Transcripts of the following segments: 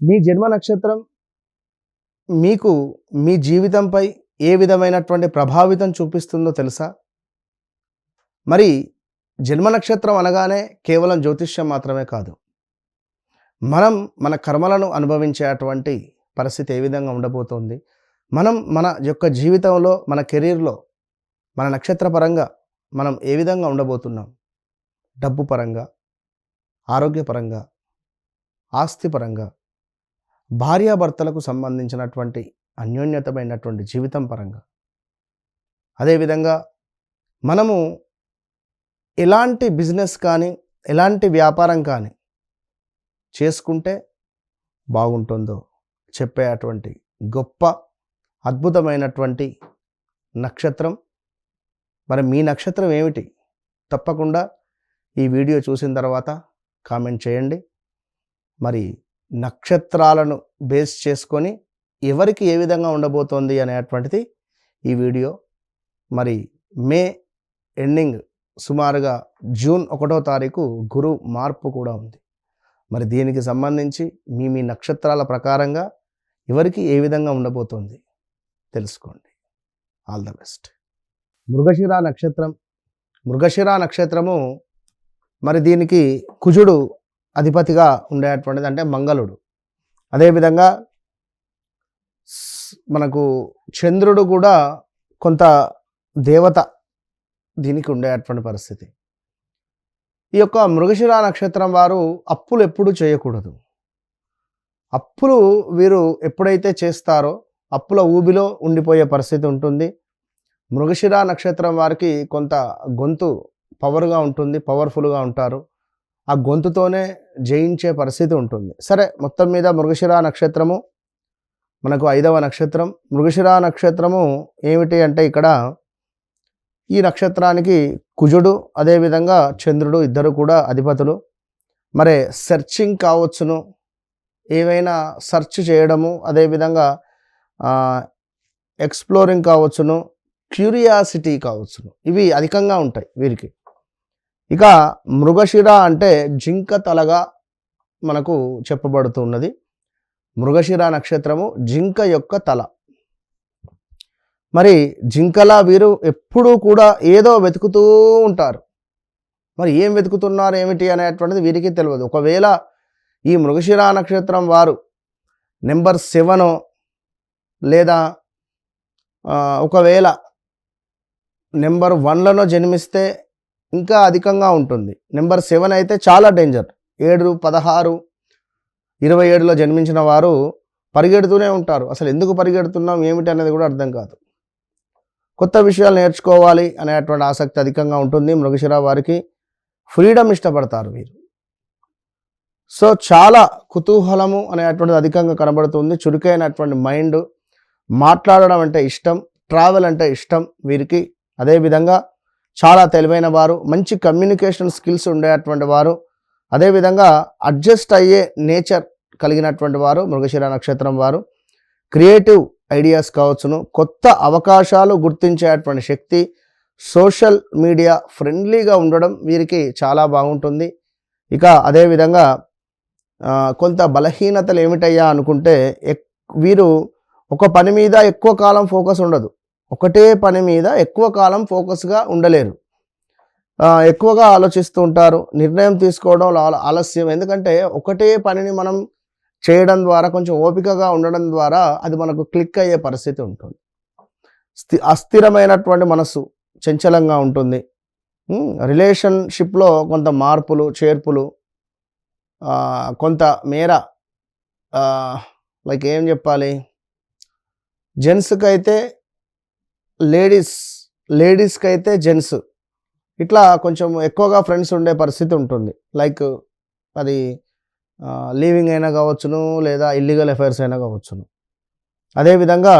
మీ జన్మ నక్షత్రం మీకు మీ జీవితంపై ఏ విధమైనటువంటి ప్రభావితం చూపిస్తుందో తెలుసా? మరి జన్మ నక్షత్రం అనగానే కేవలం జ్యోతిష్యం మాత్రమే కాదు. మనం మన కర్మలను అనుభవించేటువంటి పరిస్థితి ఏ విధంగా ఉండబోతోంది? మనం మన యొక్క జీవితంలో, మన కెరీర్‌లో, మన నక్షత్ర పరంగా మనం ఏ విధంగా ఉండబోతున్నాం? డబ్బు పరంగా, ఆరోగ్యపరంగా, ఆస్తి పరంగా, భార్యాభర్తలకు సంబంధించినటువంటి అన్యోన్యతమైనటువంటి జీవితం పరంగా, అదేవిధంగా మనము ఎలాంటి బిజినెస్ కానీ, ఎలాంటి వ్యాపారం కానీ చేసుకుంటే బాగుంటుందో చెప్పేటువంటి గొప్ప అద్భుతమైనటువంటి నక్షత్రం. మరి మీ నక్షత్రం ఏమిటి? తప్పకుండా ఈ వీడియో చూసిన తర్వాత కామెంట్ చేయండి. మరి నక్షత్రాలను బేస్ చేసుకొని ఎవరికి ఏ విధంగా ఉండబోతోంది అనేటువంటిది ఈ వీడియో. మరి మే ఎండింగ్ సుమారుగా జూన్ 1వ తారీఖు గురు మార్పు కూడా ఉంది. మరి దీనికి సంబంధించి మీ నక్షత్రాల ప్రకారంగా ఎవరికి ఏ విధంగా ఉండబోతోంది తెలుసుకోండి. All the best. మృగశిర నక్షత్రం. మృగశిర నక్షత్రము మరి దీనికి కుజుడు అధిపతిగా ఉండేటువంటిది, అంటే మంగళుడు. అదేవిధంగా మనకు చంద్రుడు కూడా కొంత దేవత దీనికి ఉండేటువంటి పరిస్థితి. ఈ యొక్క మృగశిర నక్షత్రం వారు అప్పులు ఎప్పుడు చేయకూడదు. అప్పులు వీరు ఎప్పుడైతే చేస్తారో అప్పుల ఊబిలో ఉండిపోయే పరిస్థితి ఉంటుంది. మృగశిర నక్షత్రం వారికి కొంత గొంతు పవర్గా ఉంటుంది, పవర్ఫుల్గా ఉంటారు. ఆ గొంతుతోనే జయించే పరిస్థితి ఉంటుంది. సరే, మొత్తం మీద మృగశిర నక్షత్రము మనకు 5వ నక్షత్రం. మృగశిర నక్షత్రము ఏమిటి అంటే ఇక్కడ ఈ నక్షత్రానికి కుజుడు అదేవిధంగా చంద్రుడు ఇద్దరు కూడా అధిపతులు. మరి సెర్చింగ్ కావచ్చును, ఏవైనా సెర్చ్ చేయడము, అదేవిధంగా ఎక్స్ప్లోరింగ్ కావచ్చును, క్యూరియాసిటీ కావచ్చును, ఇవి అధికంగా ఉంటాయి వీరికి. ఇక మృగశిర అంటే జింక తలగా మనకు చెప్పబడుతున్నది. మృగశిర నక్షత్రము జింక యొక్క తల. మరి జింకలా వీరు ఎప్పుడూ కూడా ఏదో వెతుకుతూ ఉంటారు. మరి ఏం వెతుకుతున్నారు ఏమిటి అనేటువంటిది వీరికి తెలియదు. ఒకవేళ ఈ మృగశిర నక్షత్రం వారు నెంబర్ 7 లేదా ఒకవేళ నెంబర్ 1లలో జన్మిస్తే ఇంకా అధికంగా ఉంటుంది. నెంబర్ 7 అయితే చాలా డేంజర్. 7, 16, 27లో జన్మించిన వారు పరిగెడుతూనే ఉంటారు. అసలు ఎందుకు పరిగెడుతున్నాం ఏమిటి అనేది కూడా అర్థం కాదు. కొత్త విషయాలు నేర్చుకోవాలి అనేటువంటి ఆసక్తి అధికంగా ఉంటుంది. మృగశిర వారికి ఫ్రీడమ్ ఇష్టపడతారు వీరు. సో చాలా కుతూహలము అనేటువంటిది అధికంగా కనబడుతుంది. చురుకైనటువంటి మైండ్, మాట్లాడడం అంటే ఇష్టం, ట్రావెల్ అంటే ఇష్టం వీరికి. అదేవిధంగా చాలా తెలివైన వారు, మంచి కమ్యూనికేషన్ స్కిల్స్ ఉండేటువంటి వారు, అదేవిధంగా అడ్జస్ట్ అయ్యే నేచర్ కలిగినటువంటి వారు మృగశిర నక్షత్రం వారు. క్రియేటివ్ ఐడియాస్ కావచ్చును, కొత్త అవకాశాలు గుర్తించేటువంటి శక్తి, సోషల్ మీడియా ఫ్రెండ్లీగా ఉండడం వీరికి చాలా బాగుంటుంది. ఇక అదేవిధంగా కొంత బలహీనతలు ఏమిటయ్యా అనుకుంటే వీరు ఒక పని మీద ఎక్కువ కాలం ఫోకస్ ఉండదు. ఒకటే పని మీద ఎక్కువ కాలం ఫోకస్గా ఉండలేరు. ఎక్కువగా ఆలోచిస్తూ ఉంటారు. నిర్ణయం తీసుకోవడం ఆలస్యం. ఎందుకంటే ఒకటే పనిని మనం చేయడం ద్వారా, కొంచెం ఓపికగా ఉండడం ద్వారా అది మనకు క్లిక్ అయ్యే పరిస్థితి ఉంటుంది. అస్థిరమైనటువంటి మనసు, చంచలంగా ఉంటుంది. రిలేషన్షిప్లో కొంత మార్పులు, చేర్పులు, కొంత మేర లైక్ ఏం చెప్పాలి, జెంట్స్కి అయితే లేడీస్కి అయితే జెంట్స్, ఇట్లా కొంచెం ఎక్కువగా ఫ్రెండ్స్ ఉండే పరిస్థితి ఉంటుంది. లైక్ అది లీవింగ్ అయినా కావచ్చును, లేదా ఇల్లీగల్ అఫైర్స్ అయినా కావచ్చును. అదేవిధంగా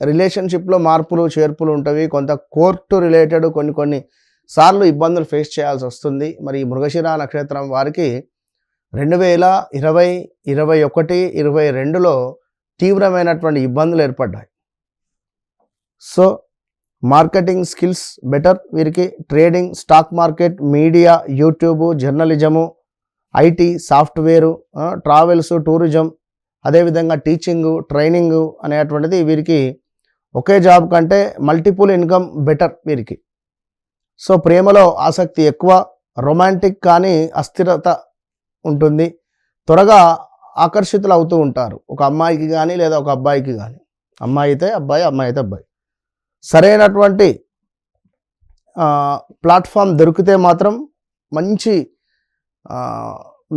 రిలేషన్షిప్లో మార్పులు, చేర్పులు ఉంటవి. కొంత కోర్టు రిలేటెడ్ కొన్ని సార్లు ఇబ్బందులు ఫేస్ చేయాల్సి వస్తుంది. మరి మృగశిర నక్షత్రం వారికి 2020, 21, 22లో తీవ్రమైనటువంటి ఇబ్బందులు ఏర్పడ్డాయి. సో మార్కెటింగ్ స్కిల్స్ బెటర్ వీరికి. Trading, stock market, media, YouTube, journalism, IT, software, travels, tourism, అదేవిధంగా టీచింగు, ట్రైనింగు అనేటువంటిది వీరికి ఒకే జాబ్ కంటే మల్టిపుల్ ఇన్కమ్ బెటర్ వీరికి. సో ప్రేమలో ఆసక్తి ఎక్కువ, రొమాంటిక్ కానీ అస్థిరత ఉంటుంది, త్వరగా ఆకర్షితులు అవుతూ ఉంటారు ఒక అమ్మాయికి కానీ లేదా ఒక అబ్బాయికి కానీ. అమ్మాయి అయితే అబ్బాయి, అమ్మాయి అయితే అబ్బాయి. సరైనటువంటి ప్లాట్ఫామ్ దొరికితే మాత్రం మంచి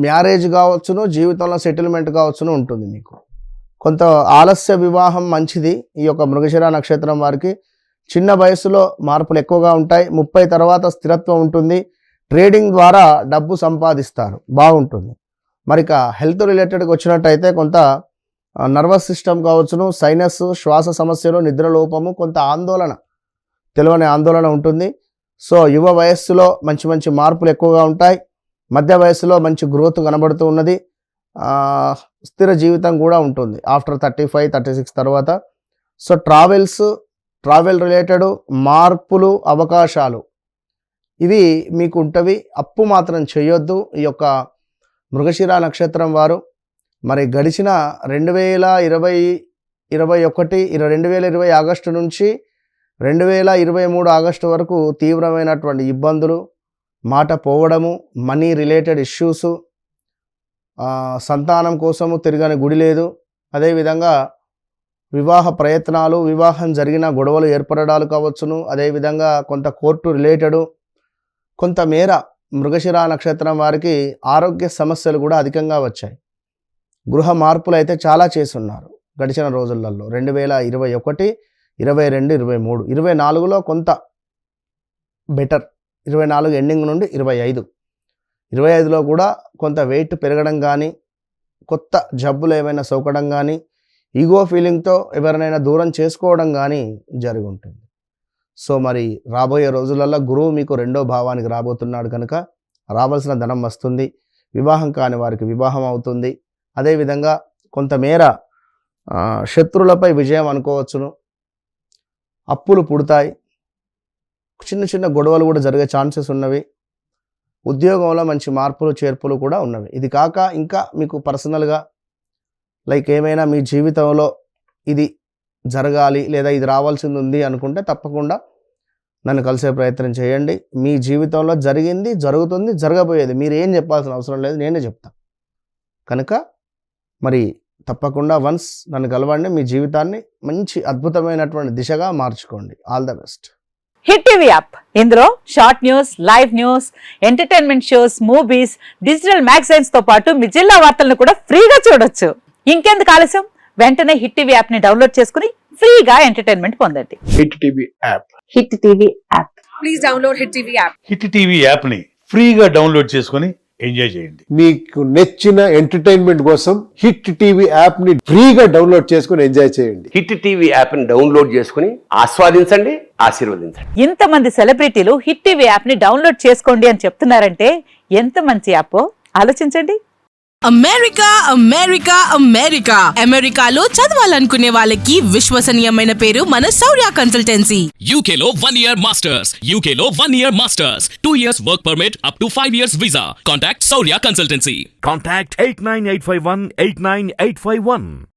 మ్యారేజ్ కావచ్చును, జీవితంలో సెటిల్మెంట్ కావచ్చును ఉంటుంది మీకు. కొంత ఆలస్య వివాహం మంచిది ఈ యొక్క మృగశిర నక్షత్రం వారికి. చిన్న వయసులో మార్పులు ఎక్కువగా ఉంటాయి. 30 తర్వాత స్థిరత్వం ఉంటుంది. ట్రేడింగ్ ద్వారా డబ్బు సంపాదిస్తారు, బాగుంటుంది. మరిక హెల్త్ రిలేటెడ్గా వచ్చినట్టయితే కొంత నర్వస్ సిస్టమ్ కావచ్చును, సైనస్, శ్వాస సమస్యలు, నిద్రలోపము, కొంత ఆందోళన, తెలియని ఆందోళన ఉంటుంది. సో యువ వయస్సులో మంచి మంచి మార్పులు ఎక్కువగా ఉంటాయి. మధ్య వయస్సులో మంచి గ్రోత్ కనబడుతూ ఉన్నది. స్థిర జీవితం కూడా ఉంటుంది ఆఫ్టర్ 35, 36 తర్వాత. సో ట్రావెల్ రిలేటెడ్ మార్పులు, అవకాశాలు ఇవి మీకు ఉంటవి. అప్పు మాత్రం చేయొద్దు ఈ యొక్క మృగశిర నక్షత్రం వారు. మరి గడిచిన 2020 ఆగస్టు నుంచి 2023 ఆగస్టు వరకు తీవ్రమైనటువంటి ఇబ్బందులు, మాట పోవడము, మనీ రిలేటెడ్ ఇష్యూసు, సంతానం కోసము తిరగని గుడి లేదు. అదేవిధంగా వివాహ ప్రయత్నాలు, వివాహం జరిగిన గొడవలు ఏర్పడడాలు కావచ్చును. అదేవిధంగా కొంత కోర్టు రిలేటెడు, కొంతమేర మృగశిర నక్షత్రం వారికి ఆరోగ్య సమస్యలు కూడా అధికంగా వచ్చాయి. గృహ మార్పులు అయితే చాలా చేసున్నారు గడిచిన రోజులలో. 2021, 22, 23, 24లో కొంత బెటర్. 24 ఎండింగ్ నుండి 25లో కూడా కొంత వెయిట్ పెరగడం కానీ, కొత్త జబ్బులు ఏమైనా సోకడం కానీ, ఈగో ఫీలింగ్తో ఎవరినైనా దూరం చేసుకోవడం కానీ జరిగి ఉంటుంది. సో మరి రాబోయే రోజులలో గురువు మీకు 2వ భావానికి రాబోతున్నాడు కనుక రావాల్సిన ధనం వస్తుంది. వివాహం కాని వారికి వివాహం అవుతుంది. అదేవిధంగా కొంతమేర శత్రులపై విజయం అనుకోవచ్చును. అప్పులు పుడతాయి. చిన్న చిన్న గొడవలు కూడా జరిగే ఛాన్సెస్ ఉన్నవి. ఉద్యోగంలో మంచి మార్పులు, చేర్పులు కూడా ఉన్నవి. ఇది కాక ఇంకా మీకు పర్సనల్గా లైక్ ఏమైనా మీ జీవితంలో ఇది జరగాలి లేదా ఇది రావాల్సింది ఉంది అనుకుంటే తప్పకుండా నన్ను కలిసే ప్రయత్నం చేయండి. మీ జీవితంలో జరిగింది, జరుగుతుంది, జరగబోయేది మీరు ఏం చెప్పాల్సిన అవసరం లేదు, నేనే చెప్తాను కనుక మరి తప్పకుండా వన్స్ నన్ను కలవండి. మీ జీవితాన్ని మంచి అద్భుతమైనటువంటి దిశగా మార్చుకోండి. All the best. Hit TV app, ఇందులో short news, live news, entertainment shows, movies, digital magazines తో పాటు మీ జిల్లా వార్తలను కూడా ఫ్రీగా చూడొచ్చు. ఇంకెందుకు ఆలస్యం, వెంటనే హిట్ టీవీ యాప్ ని డౌన్లోడ్ చేసుకుని ఫ్రీగా ఎంటర్టైన్మెంట్ పొందండి. Hit TV app. Hit TV app. Please download hit TV app. Hit TV app ని ఫ్రీగా డౌన్లోడ్ చేసుకొని ఎంజాయ్ చేయండి. మీకు నచ్చిన ఎంటర్టైన్మెంట్ కోసం హిట్ టీవీ యాప్ ని ఫ్రీగా డౌన్లోడ్ చేసుకొని ఎంజాయ్ చేయండి. హిట్ టీవీ యాప్ ని డౌన్లోడ్ చేసుకుని ఆస్వాదించండి, ఆశీర్వదించండి. ఇంతమంది సెలబ్రిటీలు హిట్ టీవీ యాప్ ని డౌన్లోడ్ చేసుకోండి అని చెప్తున్నారంటే ఎంత మంచి యాప్ ఆలోచించండి. అమెరికా అమెరికాలో చదవాలనుకునే వాళ్ళకి విశ్వసనీయమైన పేరు మన శౌర్య కన్సల్టెన్సీ. UK లో 1 year masters, UK లో 1 year masters, 2 years work permit up to 5 years visa. Contact Saurya Consultancy. Contact 89851 89851.